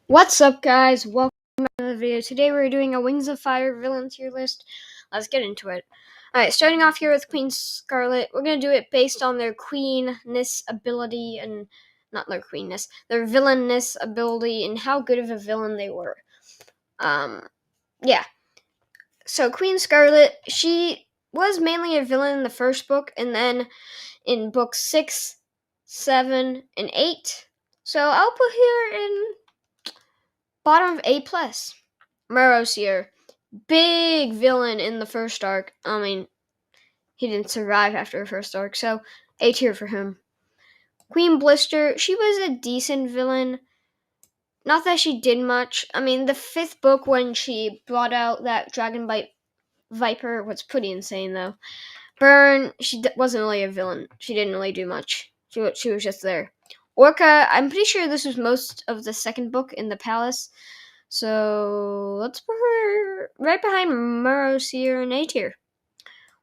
What's up, guys? Welcome back to the video. Today we're doing a Wings of Fire villain tier list. Let's get into it. Alright, starting off here with Queen Scarlet. We're going to do it based on their queenness ability and... not their queenness. Their villainous ability and how good of a villain they were. Yeah. So Queen Scarlet, she was mainly a villain in the first book, and then in books 6, 7, and 8. So I'll put her in bottom of A+. Marosier, big villain in the first arc. I mean, he didn't survive after the first arc, so A tier for him. Queen Blister, she was a decent villain. Not that she did much. I mean, the 5th book when she brought out that Dragonbite Viper was pretty insane, though. Burn, she wasn't really a villain. She didn't really do much. She was just there. Orca, I'm pretty sure this was most of the 2nd book in the palace. So let's put her right behind Marosier in A tier.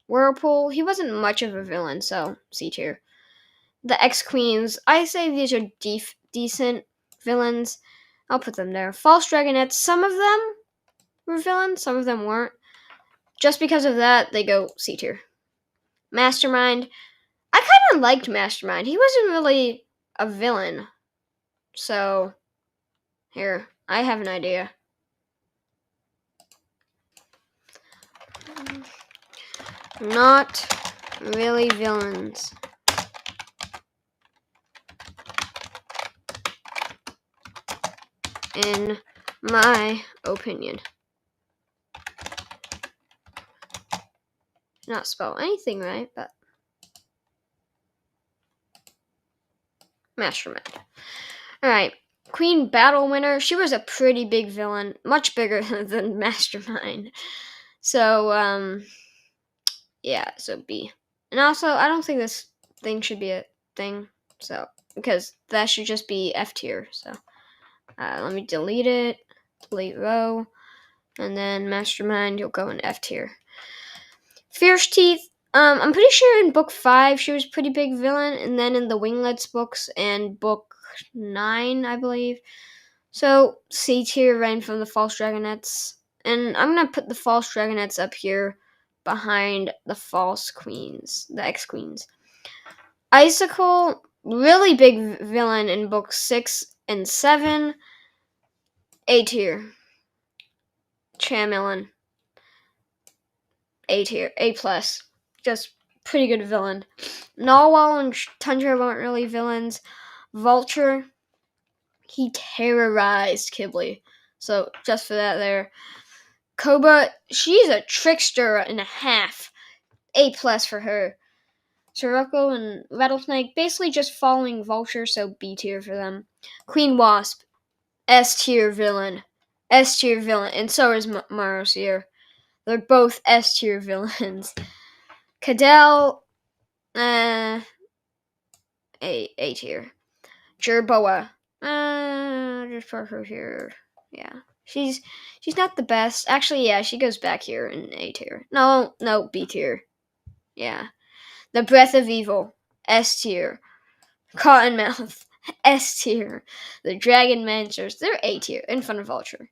Whirlpool, he wasn't much of a villain, so C tier. The X-Queens, I say these are decent villains. I'll put them there. False Dragonettes, some of them were villains, some of them weren't. Just because of that, they go C tier. Mastermind, I kind of liked Mastermind. He wasn't really a villain. So, here, I have an idea. Not really villains. In my opinion. Not spell anything right, but Mastermind. Alright, Queen Battle Winner. She was a pretty big villain, much bigger than Mastermind. So, yeah, so B. And also, I don't think this thing should be a thing, so, because that should just be F tier, so. Let me delete it, delete row, and then Mastermind, you'll go in F tier. Fierce Teeth, I'm pretty sure in book 5 she was a pretty big villain, and then in the Winglets books and book 9, I believe. So, C tier ran from the False Dragonettes. And I'm going to put the False Dragonettes up here behind the False Queens, the X-Queens. Icicle, really big villain in books 6 and 7. A tier. Chameleon. A tier. A+. Just pretty good villain. Narwhal and Tundra weren't really villains. Vulture, he terrorized Kibble. So, just for that there. Cobra, she's a trickster and a half. A+ for her. Sirocco and Rattlesnake, basically just following Vulture, so B tier for them. Queen Wasp, S tier villain. S tier villain, and so is Marosier. They're both S tier villains. Cadell, A tier. Jerboa, just put her here. Yeah, she's not the best. Actually, yeah, she goes back here in A tier. No, B tier. Yeah. The Breath of Evil, S tier. Cottonmouth, S tier. The Dragon Mancers, they're A tier in front of Vulture.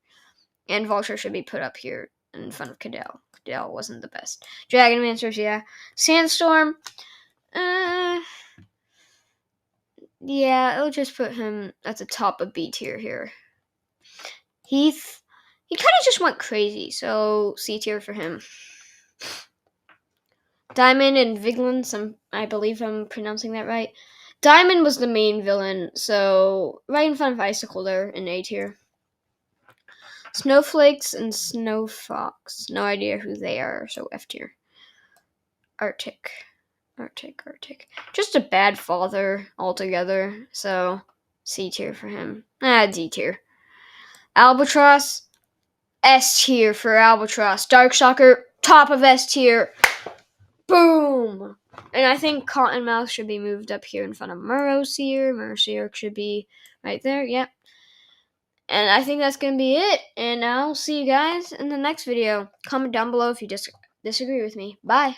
And Vulture should be put up here in front of Cadell. Cadell wasn't the best. Dragon Mancers, yeah. Sandstorm, yeah, I'll just put him at the top of B tier here. Heath, he kind of just went crazy, so C tier for him. Diamond and Vigilance, I believe I'm pronouncing that right. Diamond was the main villain, so right in front of Icicle there in A tier. Snowflakes and Snowfox, no idea who they are, so F tier. Arctic. Just a bad father altogether, so C tier for him. D tier. Albatross, S tier for Albatross. Darkstalker, top of S tier. Boom! And I think Cottonmouth should be moved up here in front of Marosier. Marosier should be right there, yep. And I think that's going to be it. And I'll see you guys in the next video. Comment down below if you disagree with me. Bye!